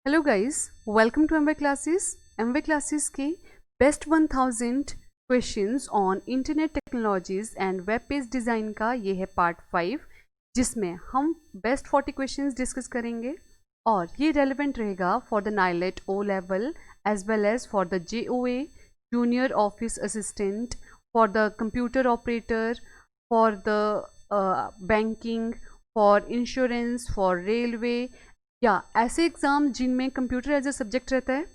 Hello guys, welcome to Amway classes. Amway classes के best 1000 questions on internet technologies and web page design का ये है part 5, जिसमें हम बेस्ट 40 क्वेश्चंस डिस्कस करेंगे और ये रेलेवेंट रहेगा for the NIELIT O level as well as for the JOA junior office assistant, for the computer operator, for the banking, for insurance, for railway या ऐसे एग्ज़ाम जिनमें computer as a subject रहता है।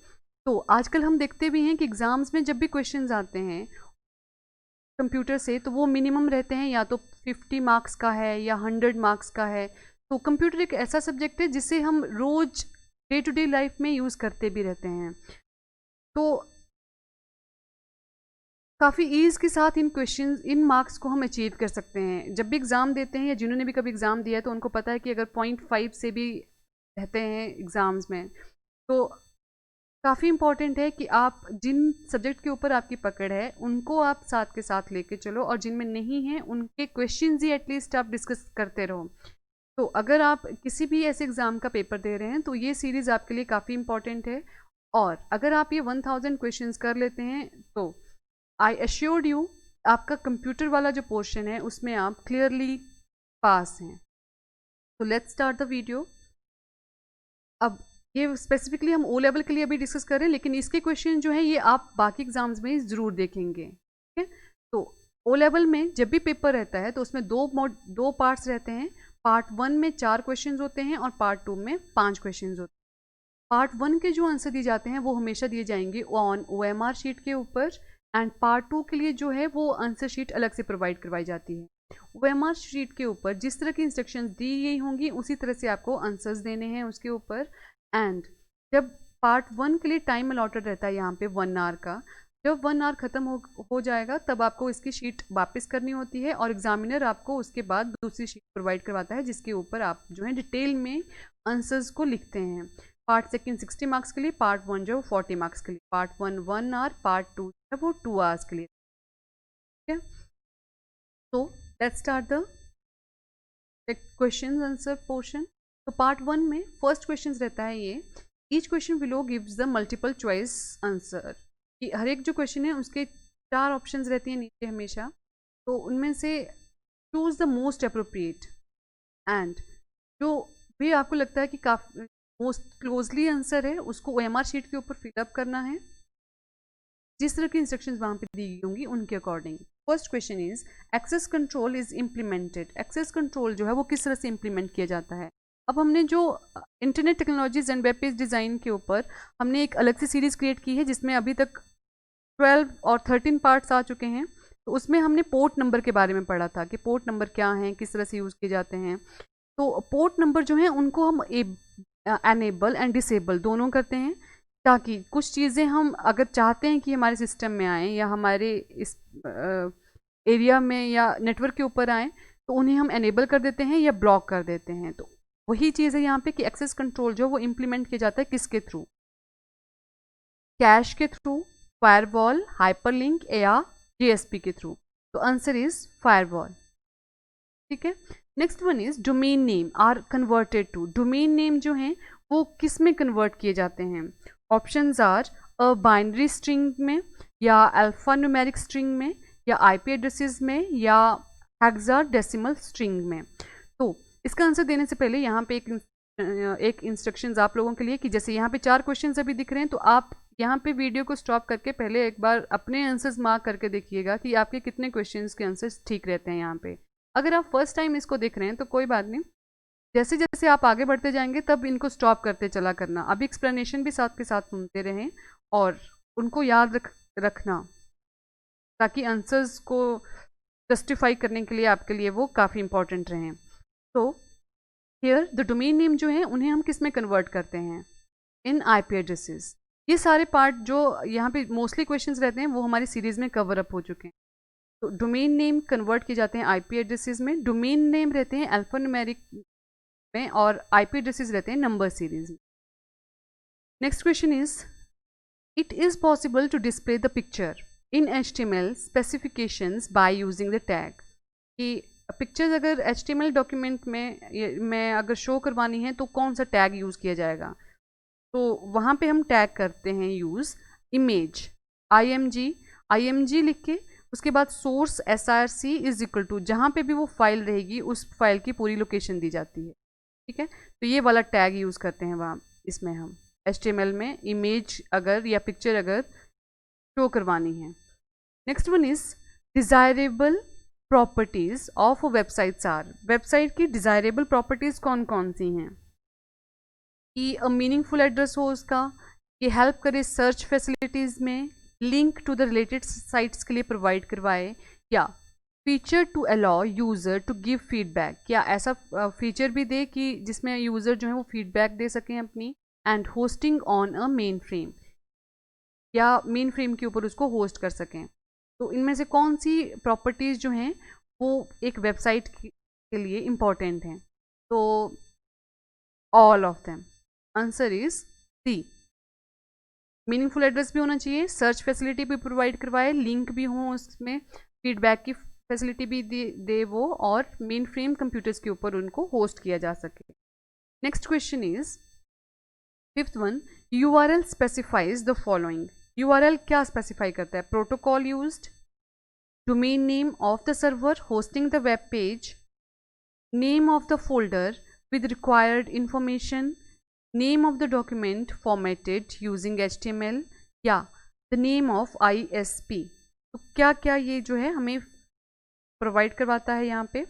तो आजकल हम देखते भी हैं कि एग्ज़ाम्स में जब भी क्वेश्चंस आते हैं कंप्यूटर से तो वो मिनिमम रहते हैं, या तो 50 मार्क्स का है या 100 मार्क्स का है। तो कंप्यूटर एक ऐसा सब्जेक्ट है जिसे हम रोज़ डे टू डे लाइफ में यूज़ करते भी रहते हैं। तो काफ़ी ईज़ के साथ इन मार्क्स को हम अचीव कर सकते हैं। जब भी एग्ज़ाम देते हैं या जिन्होंने भी कभी एग्ज़ाम दिया है तो उनको पता है कि अगर 0.5 से भी रहते हैं एग्ज़ाम्स में तो काफ़ी इम्पॉर्टेंट है कि आप जिन सब्जेक्ट के ऊपर आपकी पकड़ है उनको आप साथ के साथ लेके चलो, और जिनमें नहीं है उनके क्वेश्चंस ही एटलीस्ट आप डिस्कस करते रहो। तो अगर आप किसी भी ऐसे एग्ज़ाम का पेपर दे रहे हैं तो ये सीरीज़ आपके लिए काफ़ी इम्पॉर्टेंट है। और अगर आप ये 1000 क्वेश्चंस कर लेते हैं तो आई एश्योर्ड यू आपका कंप्यूटर वाला जो पोर्शन है उसमें आप क्लियरली पास हैं। तो लेट्स स्टार्ट द वीडियो। अब ये स्पेसिफिकली हम ओ लेवल के लिए अभी डिस्कस कर रहे हैं, लेकिन इसके क्वेश्चन जो है ये आप बाकी एग्जाम्स में ज़रूर देखेंगे। ठीक है, तो ओ लेवल में जब भी पेपर रहता है तो उसमें दो पार्ट्स रहते हैं। पार्ट 1 में 4 क्वेश्चंस होते हैं और पार्ट 2 में 5 क्वेश्चंस होते हैं। पार्ट 1 के जो आंसर दिए जाते हैं वो हमेशा दिए जाएंगे ऑन OMR शीट के ऊपर, एंड पार्ट 2 के लिए जो है वो आंसर शीट अलग से प्रोवाइड करवाई जाती है। OMR शीट के ऊपर जिस तरह की इंस्ट्रक्शंस दी गई होंगी उसी तरह से आपको आंसर्स देने हैं उसके ऊपर। एंड जब पार्ट 1 के लिए टाइम अलॉटेड रहता है यहाँ पे 1 आवर का, जब 1 आवर ख़त्म हो जाएगा तब आपको इसकी शीट वापस करनी होती है और एग्जामिनर आपको उसके बाद दूसरी शीट प्रोवाइड करवाता है जिसके ऊपर आप जो है डिटेल में आंसर्स को लिखते हैं। पार्ट सेकंड 60 मार्क्स के लिए, पार्ट 1 जो 40 मार्क्स के लिए, पार्ट 1 आवर, पार्ट 2 है वो 2 आवर्स के लिए। ठीक है, तो let's start the question answer portion. तो पार्ट 1 में फर्स्ट क्वेश्चन रहता है ये, each question below gives the multiple choice answer. कि हर एक जो क्वेश्चन है उसके 4 ऑप्शंस रहती हैं नीचे हमेशा, तो उनमें से choose the most appropriate. And जो भी आपको लगता है कि काफ़ी मोस्ट क्लोजली आंसर है उसको OMR शीट के ऊपर फिलअप करना है जिस तरह की इंस्ट्रक्शंस वहाँ पे दी गई होंगी उनके according. First question is access control is implemented. Access control जो है वो किस तरह से इम्प्लीमेंट किया जाता है। अब हमने जो internet technologies and web page design के ऊपर हमने एक अलग से सीरीज़ क्रिएट की है जिसमें अभी तक 12 और 13 पार्ट्स आ चुके हैं। तो उसमें हमने पोर्ट नंबर के बारे में पढ़ा था कि पोर्ट नंबर क्या हैं, किस तरह से यूज़ किए जाते हैं। तो पोर्ट नंबर जो है उनको हम एनेबल एंड डिसेबल दोनों करते हैं, ताकि कुछ चीज़ें हम अगर चाहते हैं कि हमारे सिस्टम में आएँ या हमारे इस एरिया में या नेटवर्क के ऊपर आएँ तो उन्हें हम एनेबल कर देते हैं या ब्लॉक कर देते हैं। तो वही चीज़ है यहाँ पे कि एक्सेस कंट्रोल जो वो इम्प्लीमेंट किया जाता है किसके थ्रू, कैश के थ्रू, फायरवॉल, हाइपरलिंक या JSP के थ्रू। तो आंसर इज फायरवॉल। ठीक है, next one is domain name are converted to. Domain name जो हैं वो किस में कन्वर्ट किए जाते हैं। Options are a binary string में, या अल्फा न्यूमेरिक स्ट्रिंग में, या IP एड्रेसेस में, या हेक्साडेसिमल स्ट्रिंग में। तो इसका आंसर देने से पहले यहाँ पे एक इंस्ट्रक्शंस आप लोगों के लिए कि जैसे यहाँ पे 4 क्वेश्चंस अभी दिख रहे हैं तो आप यहाँ पे वीडियो को स्टॉप करके पहले एक बार अपने आंसर्स मार्क करके देखिएगा कि आपके कितने क्वेश्चंस के आंसर्स ठीक रहते हैं यहाँ पे। अगर आप फर्स्ट टाइम इसको देख रहे हैं तो कोई बात नहीं, जैसे जैसे आप आगे बढ़ते जाएंगे तब इनको स्टॉप करते चला करना। अभी एक्सप्लेनेशन भी साथ के साथ सुनते रहें और उनको याद रखना ताकि आंसर्स को जस्टिफाई करने के लिए आपके लिए वो काफ़ी इंपॉर्टेंट रहें। तो हियर द डोमेन नेम जो है उन्हें हम किस में कन्वर्ट करते हैं, इन IP एड्रेसेस। ये सारे पार्ट जो यहाँ पे मोस्टली क्वेश्चंस रहते हैं वो हमारी सीरीज़ में कवर अप हो चुके हैं। तो डोमेन नेम कन्वर्ट किए जाते हैं IP एड्रेसेस में। डोमेन नेम रहते हैं अल्फान्यूमेरिक में और IP एड्रेसेस रहते हैं नंबर सीरीज में। Next question is it is possible to display the picture in HTML specifications by using the tag. कि पिक्चर्स अगर HTML डॉक्यूमेंट में अगर शो करवानी है तो कौन सा टैग यूज़ किया जाएगा। तो वहाँ पे हम टैग करते हैं यूज़ इमेज img लिख के, उसके बाद source src is equal to जहाँ पे भी वो फाइल रहेगी उस फाइल की पूरी लोकेशन दी जाती है। ठीक है, तो ये वाला टैग यूज़ करते हैं वहाँ इसमें हम HTML में इमेज अगर या पिक्चर अगर शो करवानी है। Next one is desirable properties of websites are. Website की डिज़ायरेबल प्रॉपर्टीज कौन कौन सी हैं? कि अ मीनिंगफुल एड्रेस हो उसका, कि हेल्प करे सर्च फैसिलिटीज़ में, link to the related sites के लिए प्रोवाइड करवाए, या feature to allow user to give feedback, या ऐसा फीचर भी दे कि जिसमें यूज़र जो है वो फीडबैक दे सकें अपनी, and hosting on a main frame, या मेन फ्रेम के ऊपर उसको होस्ट कर सकें। तो इनमें से कौन सी प्रॉपर्टीज़ जो हैं वो एक वेबसाइट के लिए इम्पॉर्टेंट हैं? तो all of them. Answer is C. Meaningful address भी होना चाहिए, सर्च फैसिलिटी भी प्रोवाइड करवाए, लिंक भी हो उसमें, फीडबैक की फैसिलिटी भी दे वो, और मेन फ्रेम कंप्यूटर्स के ऊपर उनको होस्ट किया जा सके। Next question is fifth one, URL specifies the following. URL क्या स्पेसिफाई करता है? Protocol used, domain name of the server hosting the web page, name of the folder with required information, name of the document formatted using HTML, या the name of ISP। तो क्या क्या ये जो है हमें प्रोवाइड करवाता है यहाँ पे?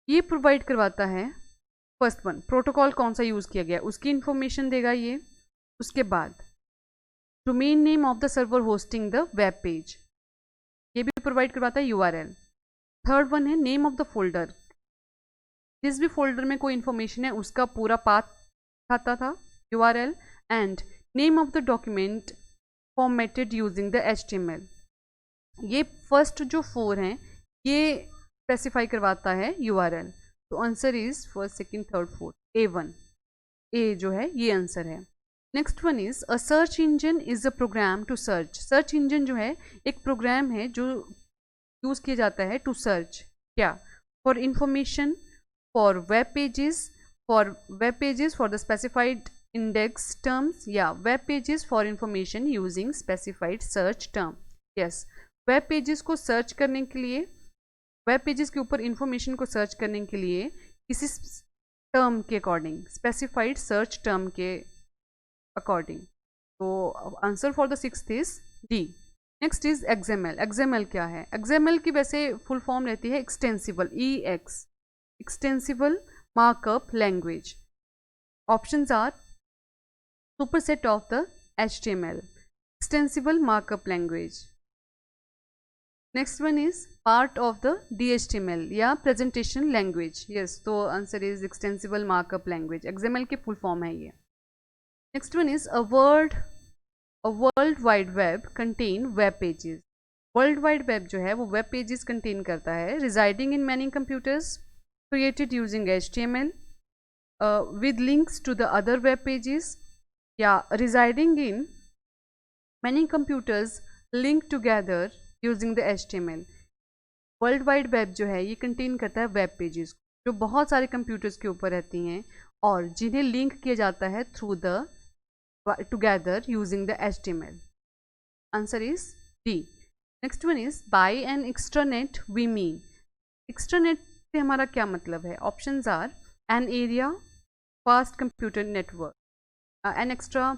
ये प्रोवाइड करवाता है फर्स्ट वन, प्रोटोकॉल कौन सा यूज़ किया गया उसकी इंफॉर्मेशन देगा ये। उसके बाद domain name of the server hosting the web page, ये भी प्रोवाइड करवाता है URL। थर्ड वन है नेम ऑफ द फोल्डर, जिस भी फोल्डर में कोई इन्फॉर्मेशन है उसका पूरा पाथ खाता था URL, and name of the document formatted using the HTML। ये फर्स्ट जो 4 हैं ये स्पेसिफाई करवाता है URL। तो answer is first second third fourth, A1, A जो है ये आंसर है। Next one is a search engine is a program to search. Search engine जो है एक प्रोग्राम है जो यूज़ किया जाता है टू सर्च, क्या? For information, for web pages, for the specified index terms, या web pages for information using specified search term। yes, web pages को सर्च करने के लिए, web pages के ऊपर information को सर्च करने के लिए किसी टर्म के अकॉर्डिंग, स्पेसिफाइड सर्च टर्म के अकॉर्डिंग। तो answer for the sixth is D. Next is XML। XML क्या है? XML की वैसे फुल फॉर्म रहती है extensible, extensible markup language। Options are superset of the HTML, extensible markup language। Next one is part of the DHTML या presentation language। yes, तो answer is extensible markup language, XML की full form है ये। Next one is a world wide web contain web pages। world wide web जो है वो web pages contain करता है, residing in many computers, created using HTML, with links to the other web pages, या residing in many computers linked together using the HTML। World wide web जो है ये contain करता है वेब पेजेस जो बहुत सारे कंप्यूटर्स के ऊपर रहती हैं और जिन्हें लिंक किया जाता है through the together using the HTML। Answer is D. Next one is by an extranet we mean. Extranet से हमारा क्या मतलब है? Options are an area fast computer network, an extra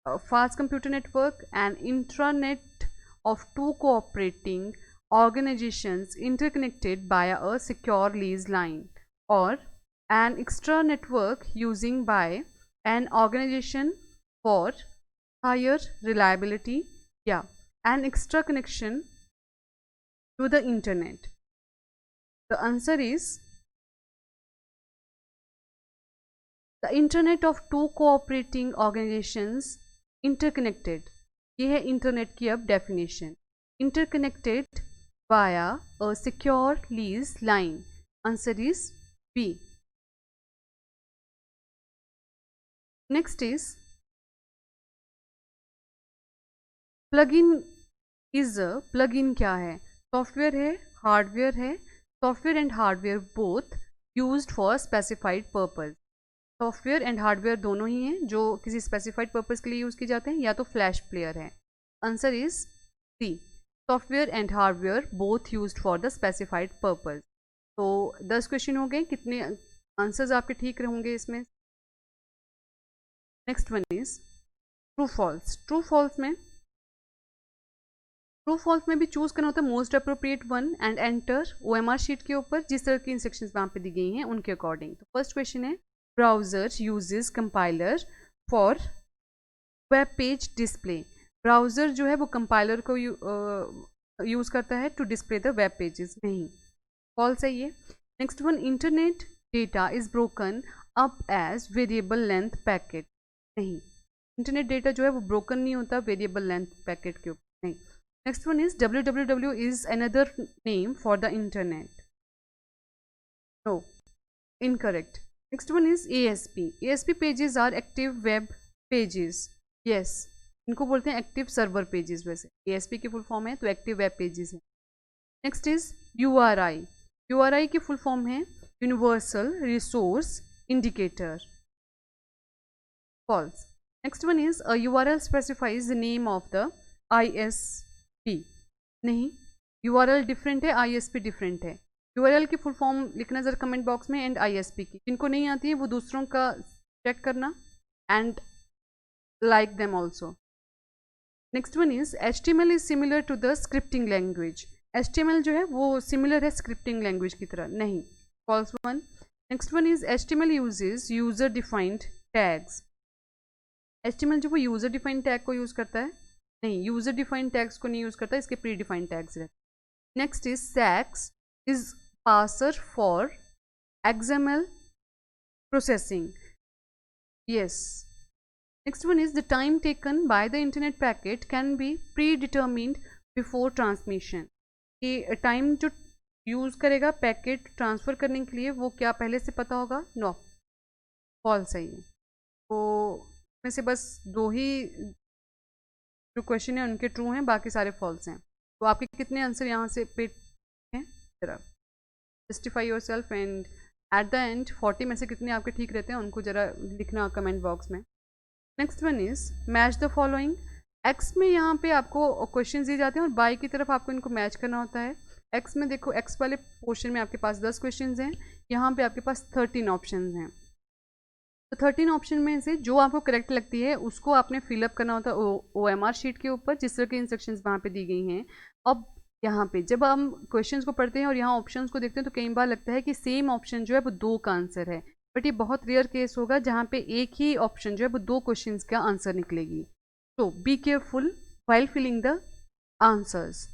fast computer network, an intranet of two cooperating organizations interconnected by a secure lease line, or an extra network using by an organization for higher reliability, yeah, an extra connection to the internet। The answer is the internet of two cooperating organizations interconnected। ये है internet की अब definition, interconnected via a secure lease line। Answer is B. Next is plugin is a, plugin क्या है? Software है, hardware है, software and hardware both used for specified purpose. Software and hardware दोनों ही हैं जो किसी स्पेसिफाइड पर्पज़ के लिए यूज़ किए जाते हैं, या तो फ्लैश प्लेयर है। Answer is C, software and hardware both used for the specified purpose. तो 10 क्वेश्चन हो गए, कितने आंसर्स आपके ठीक होंगे इसमें? Next one is true false. True false में भी चूज करना होता है most appropriate one and enter OMR sheet के ऊपर जिस तरह की इंस्ट्रक्शंस वहाँ पे दी गई हैं उनके अकॉर्डिंग। तो फर्स्ट क्वेश्चन है, browser uses compiler for web page display. Browser जो है वो कंपाइलर को यूज़ करता है to display the web pages. नहीं, फॉल्स है ये। Next one, internet data is broken up as variable length packet. नहीं, इंटरनेट डेटा जो है वो ब्रोकन नहीं होता वेरिएबल लेंथ पैकेट के ऊपर। नहीं। Next one is www is another name for the internet. No, incorrect. Next one is ASP pages are active web pages. Yes, इनको बोलते हैं एक्टिव सर्वर पेजेस। वैसे ASP की फुल फॉर्म है तो एक्टिव वेब पेजेस है। Next is URI की full form है universal resource indicator. False. Next one is URL specifies the name of the ISP। नहीं, URL डिफरेंट है, ISP डिफरेंट है। URL की फुल फॉर्म लिखना जरा कमेंट बॉक्स में, एंड ISP की जिनको नहीं आती है वो दूसरों का चेक करना and like them also. Next one is HTML is similar to the scripting language. HTML जो है वो सिमिलर है स्क्रिप्टिंग लैंग्वेज की तरह। नहीं, false one. Next one is HTML uses user defined tags. HTML जो वो यूजर डिफाइंड टैग को यूज करता है। नहीं, यूजर डिफाइंड टैग्स को नहीं यूज करता, इसके प्री डिफाइंड टैग्स रहते। Next is SAX is parser for XML processing. Yes. Next one is the time taken by the internet packet can be predetermined before transmission. कि time जो use करेगा packet transfer करने के लिए वो क्या पहले से पता होगा? नो, फॉल्स है ये। तो में से बस दो ही जो क्वेश्चन है उनके ट्रू हैं, बाकी सारे फॉल्स हैं। तो आपके कितने आंसर यहाँ से पे हैं? जरा justify your self and at the end 40 में से कितने आपके ठीक रहते हैं उनको ज़रा लिखना कमेंट बॉक्स में। Next one is match the following. X में यहाँ पे आपको क्वेश्चन दिए जाते हैं और बाई की तरफ आपको इनको मैच करना होता है। एक्स में देखो, एक्स वाले पोर्शन में आपके पास 10 क्वेश्चन हैं, यहाँ पे आपके पास 13 ऑप्शन हैं। तो 13 ऑप्शन में से जो आपको करेक्ट लगती है उसको आपने फिलअप करना होता है OMR शीट के ऊपर जिस तरह की इंस्ट्रक्शंस वहाँ पे दी गई हैं। अब यहाँ पे जब हम क्वेश्चंस को पढ़ते हैं और यहाँ ऑप्शंस को देखते हैं तो कई बार लगता है कि सेम ऑप्शन जो है वो 2 का आंसर है, बट ये बहुत रेयर केस होगा जहाँ पे एक ही ऑप्शन जो है वो 2 क्वेश्चंस का आंसर निकलेगी। तो be careful while filling the answers.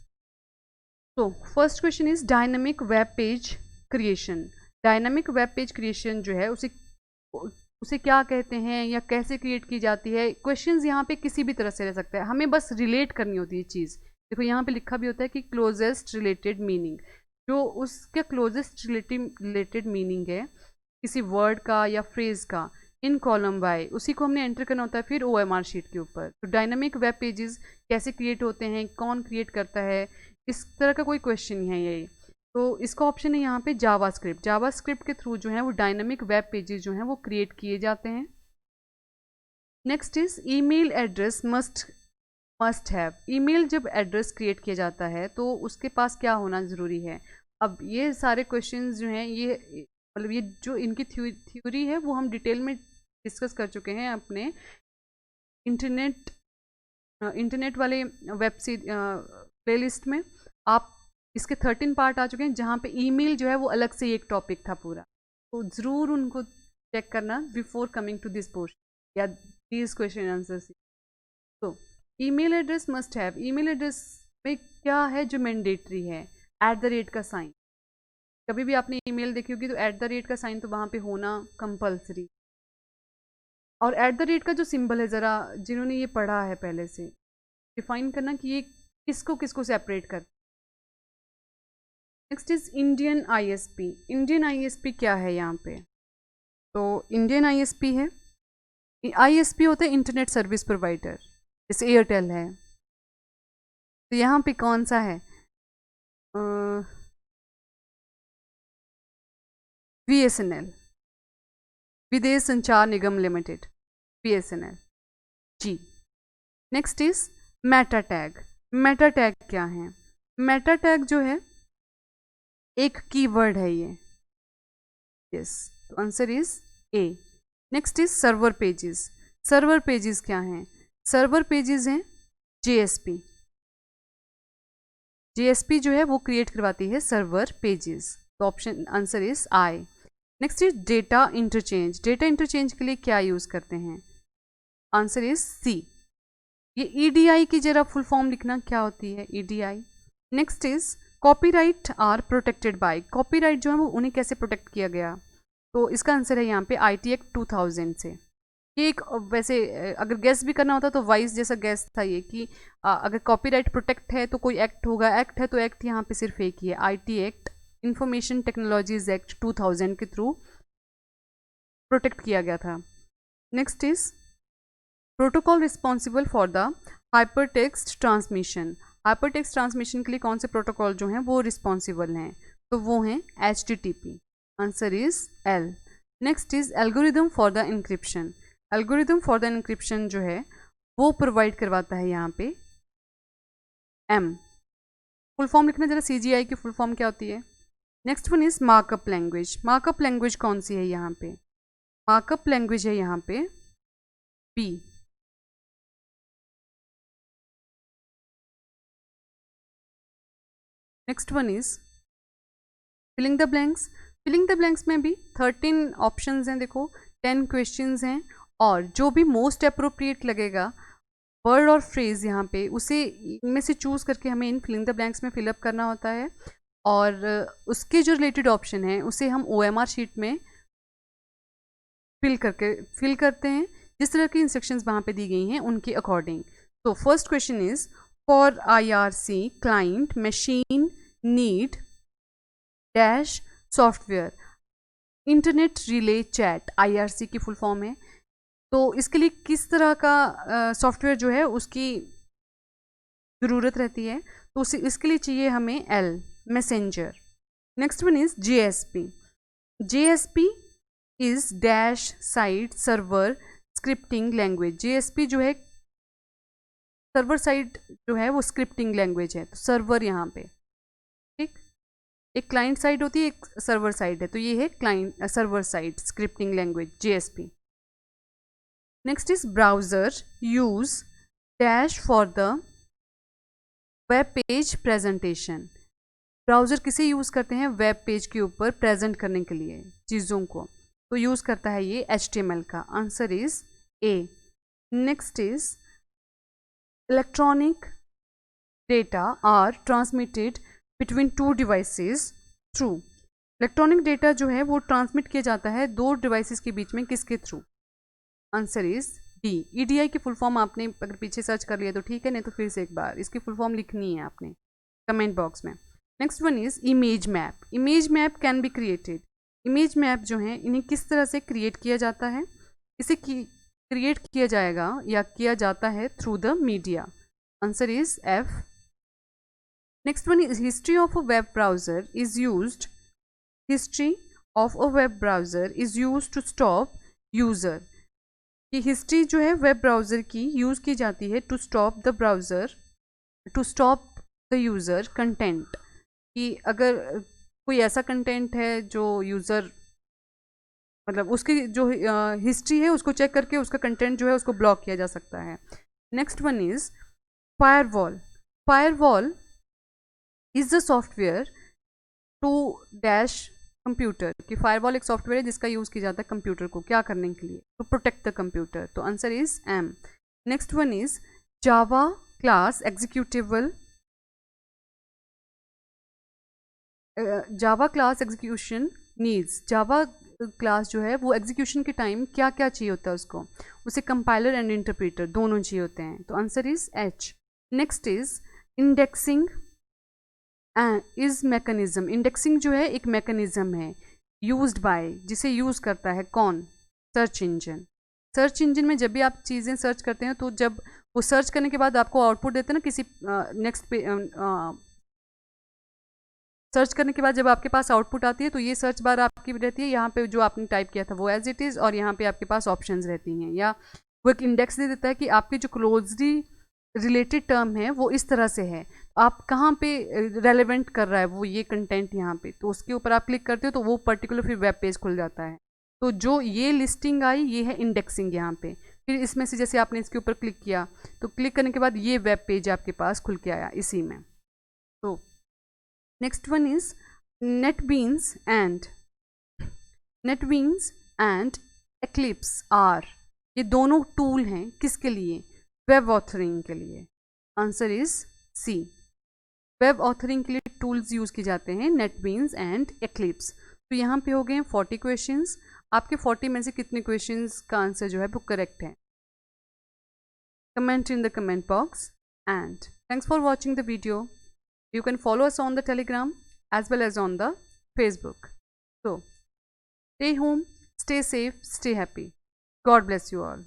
तो first question is dynamic web page creation. Dynamic web page creation जो है उसे क्या कहते हैं या कैसे क्रिएट की जाती है? क्वेश्चंस यहाँ पे किसी भी तरह से रह सकता है, हमें बस रिलेट करनी होती है चीज़। देखो यहाँ पे लिखा भी होता है कि क्लोजेस्ट रिलेटेड मीनिंग, जो उसके क्लोजेस्ट रिलेटेड मीनिंग है किसी वर्ड का या फ्रेज का इन कॉलम बाय, उसी को हमने एंटर करना होता है फिर OMR शीट के ऊपर। तो डायनामिक वेब पेजेस कैसे क्रिएट होते हैं, कौन क्रिएट करता है, इस तरह का कोई क्वेश्चन है ये। तो इसका ऑप्शन है यहाँ पे जावास्क्रिप्ट। जावास्क्रिप्ट के थ्रू जो है वो डायनामिक वेब पेजेस जो हैं वो क्रिएट किए जाते हैं। Next is email address must have. Email जब एड्रेस क्रिएट किया जाता है तो उसके पास क्या होना ज़रूरी है? अब ये सारे क्वेश्चंस जो हैं ये मतलब ये जो इनकी थ्योरी है वो हम डिटेल में डिस्कस कर चुके हैं अपने इंटरनेट वाले प्लेलिस्ट में। आप इसके 13 पार्ट आ चुके हैं जहाँ पे ईमेल जो है वो अलग से एक टॉपिक था पूरा, तो ज़रूर उनको चेक करना before coming to this portion या दीज क्वेश्चन आंसर्स। तो email address must have, email address में क्या है जो मैंडेटरी है? @ का साइन। कभी भी आपने ईमेल देखी होगी तो @ का साइन तो वहाँ पे होना कंपलसरी। और @ का जो सिंबल है, ज़रा जिन्होंने ये पढ़ा है पहले से डिफाइन करना कि ये किसको किसको सेपरेट कर। Next is Indian ISP। Indian ISP क्या है यहाँ पे? तो इंडियन ISP है, ISP होता है इंटरनेट सर्विस प्रोवाइडर, जैसे एयरटेल है। तो यहाँ पे कौन सा है? BSNL। Videsh Sanchar Nigam limited, BSNL। जी। Next is meta tag. Meta tag क्या है? मेटा टैग जो है एक कीवर्ड है ये। यस, तो answer is A. Next is server pages. Server pages क्या हैं? सर्वर पेजेस हैं JSP। JSP जो है वो क्रिएट करवाती है सर्वर पेजेस। तो option answer is I. Next is data interchange. Data interchange के लिए क्या यूज़ करते हैं? Answer is C. ये EDI की जरा फुल फॉर्म लिखना, क्या होती है EDI? Next is copyright are protected by. Copyright जो है वो उन्हें कैसे प्रोटेक्ट किया गया? तो इसका आंसर है यहाँ पे IT एक्ट 2000 से। ये एक वैसे अगर गैस भी करना होता तो वाइस जैसा गैस था ये कि अगर कॉपीराइट प्रोटेक्ट है तो कोई एक्ट होगा, एक्ट है तो एक्ट यहाँ पे सिर्फ एक ही है, IT act, information technologies act 2000 के थ्रू प्रोटेक्ट किया गया था। Next is protocol responsible for the hypertext transmission. Hypertext transmission के लिए कौन से प्रोटोकॉल जो हैं वो रिस्पॉन्सिबल हैं? तो वो हैं HTTP। Answer is L. Next is algorithm for the encryption. Algorithm for the encryption जो है वो प्रोवाइड करवाता है यहाँ पे M। फुल फॉर्म लिखना जरा, CGI की फुल फॉर्म क्या होती है? Next one is markup language. Markup language कौन सी है यहाँ पे? मार्कअप लैंग्वेज है यहाँ पे B। Next one is filling the blanks. Filling the blanks में भी 13 ऑप्शंस हैं, देखो 10 क्वेश्चंस हैं, और जो भी मोस्ट अप्रोप्रिएट लगेगा वर्ड और फ्रेज यहाँ पे उसे इनमें से चूज़ करके हमें इन फिलिंग द ब्लैंक्स में फिलअप करना होता है, और उसके जो रिलेटेड ऑप्शन है उसे हम OMR शीट में फिल करते हैं जिस तरह की इंस्ट्रक्शंस वहाँ पे दी गई हैं उनके अकॉर्डिंग। तो first question is for IRC client machine need dash software internet relay chat. IRC की फुल फॉर्म है। तो इसके लिए किस तरह का सॉफ्टवेयर जो है उसकी ज़रूरत रहती है? तो इसके लिए चाहिए हमें L, messenger. Next one is JSP। JSP is dash side server scripting language. JSP जो है सर्वर साइड जो है वो स्क्रिप्टिंग लैंग्वेज है, तो सर्वर यहाँ पे, ठीक, एक क्लाइंट साइड होती है, एक सर्वर साइड है, तो ये है client server side scripting language JSP। Next is browser use dash for the web page presentation. Browser किसे यूज़ करते हैं? वेब पेज के ऊपर प्रेजेंट करने के लिए चीज़ों को, तो यूज़ करता है ये HTML का। Answer is A. Next is electronic data are transmitted between two devices through. Electronic data जो है वो ट्रांसमिट किया जाता है दो डिवाइसेस के बीच में, किसके through? Answer is D. EDI की फुल फॉर्म आपने अगर पीछे सर्च कर लिया तो ठीक है, नहीं तो फिर से एक बार इसकी फुल फॉर्म लिखनी है आपने कमेंट बॉक्स में। Next one is image map. Image map can be created. Image map जो है इन्हें किस तरह से क्रिएट किया जाता है? इसे क्रिएट किया जाएगा या किया जाता है through the media. Answer is F। Next one is history of a web browser is used. History of a web browser is used to stop user. कि हिस्ट्री जो है वेब ब्राउज़र की यूज़ की जाती है to stop the browser, to stop the user content. कि अगर कोई ऐसा कंटेंट है जो यूज़र मतलब उसकी जो हिस्ट्री है उसको चेक करके उसका कंटेंट जो है उसको ब्लॉक किया जा सकता है। Next one is firewall. Firewall is the software to dash computer. कि फायरवॉल एक सॉफ्टवेयर है जिसका यूज़ किया जाता है कंप्यूटर को क्या करने के लिए? To protect the computer. तो answer is M। Next one is Java class executable. Java class execution needs. Java class जो है वो एग्जीक्यूशन के टाइम क्या क्या चाहिए होता है उसको? उसे कंपाइलर एंड इंटरप्रेटर दोनों चाहिए होते हैं, तो answer is H। Next is indexing is mechanism. Indexing जो है एक मैकेनिज्म है यूज्ड बाय, जिसे यूज़ करता है कौन? Search engine. सर्च इंजन में जब भी आप चीज़ें सर्च करते हैं तो जब वो सर्च करने के बाद आपको आउटपुट देते हैं ना किसी नेक्स्ट पे सर्च करने के बाद जब आपके पास आउटपुट आती है तो ये सर्च बार आपकी रहती है, यहाँ पे जो आपने टाइप किया था वो एज इट इज़, और यहाँ पे आपके पास ऑप्शंस रहती हैं, या वो एक इंडेक्स दे देता है कि आपके जो क्लोजली रिलेटेड टर्म है वो इस तरह से है, आप कहाँ पे रेलेवेंट कर रहा है वो ये कंटेंट यहाँ पे, तो उसके ऊपर आप क्लिक करते हो तो वो पर्टिकुलर फिर वेब पेज खुल जाता है। तो जो ये लिस्टिंग आई ये है इंडेक्सिंग यहाँ पे। फिर इसमें से जैसे आपने इसके ऊपर क्लिक किया तो क्लिक करने के बाद ये वेब पेज आपके पास खुल के आया इसी में। तो next one is NetBeans and Eclipse are, ये दोनों टूल हैं किसके लिए? वेब ऑथरिंग के लिए। Answer is C, web authoring के लिए टूल्स यूज़ किए जाते हैं नेटबीन्स एंड एक्लिप्स। तो यहाँ पे हो गए 40 क्वेश्चंस, आपके 40 में से कितने क्वेश्चंस का आंसर जो है वो करेक्ट है? Comment in the comment box and thanks for watching the video. You can follow us on the Telegram as well as on the Facebook. So, stay home, stay safe, stay happy. God bless you all.